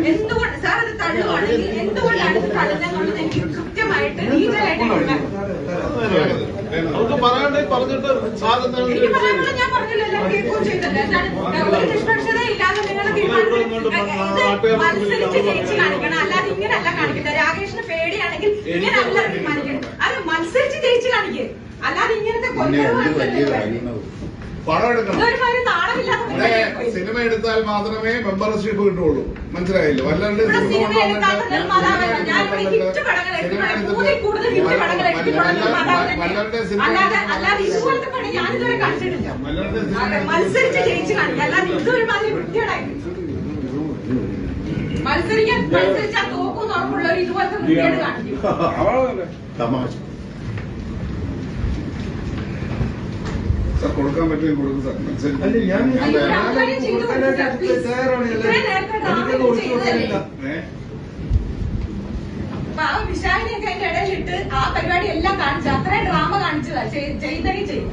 എന്തുകൊണ്ട് സാർ അത് തള്ളുവാണെങ്കിൽ എന്തുകൊണ്ടാണ് തള്ളുന്നതെന്നുള്ളത് എനിക്ക് കൃത്യമായിട്ട് നമുക്ക് പറയാണ്ട് പറഞ്ഞിട്ട് എനിക്ക് പറയാനുള്ള ഞാൻ പറഞ്ഞല്ലോ എല്ലാം കേൾക്കുകയും ചെയ്തല്ലോ. എന്താണ് ഒരു നിഷ്പക്ഷത ഇല്ലാതെ നിങ്ങൾ മത്സരിച്ച് ജയിച്ച് കാണിക്കണം, അല്ലാതെ ഇങ്ങനെയല്ല കാണിക്കുന്നത്. രാകേഷിന് പേടിയാണെങ്കിൽ ഇങ്ങനെയല്ല തീരുമാനിക്കണം, അത് മത്സരിച്ച് ജയിച്ച് കാണിക്കുക, അല്ലാതെ ഇങ്ങനത്തെ സിനിമ എടുത്താൽ മാത്രമേ മെമ്പർഷിപ്പ് കിട്ടുള്ളൂ. മനസ്സിലായില്ലേ? വല്ലാണ്ട് മത്സരിച്ച് ജയിച്ച് കാണിക്കുക, അല്ലാതെ ഇതൊരു മാതിരി വൃത്തിയോടായി മത്സരിച്ചാൽ തോക്കും ഉറപ്പുള്ളവർ ഇതുപോലത്തെ വൃത്തിയോട് കാണിക്കും. കൊടുക്കാൻ പറ്റും കൊടുക്കും സാർ. വിശാലിനെയൊക്കെ അതിന്റെ ഇടയിലിട്ട് ആ പരിപാടി എല്ലാം കാണിച്ചു, അത്രയും ഡ്രാമ കാണിച്ചതാ ചെയ്തെങ്കിൽ ചെയ്യും.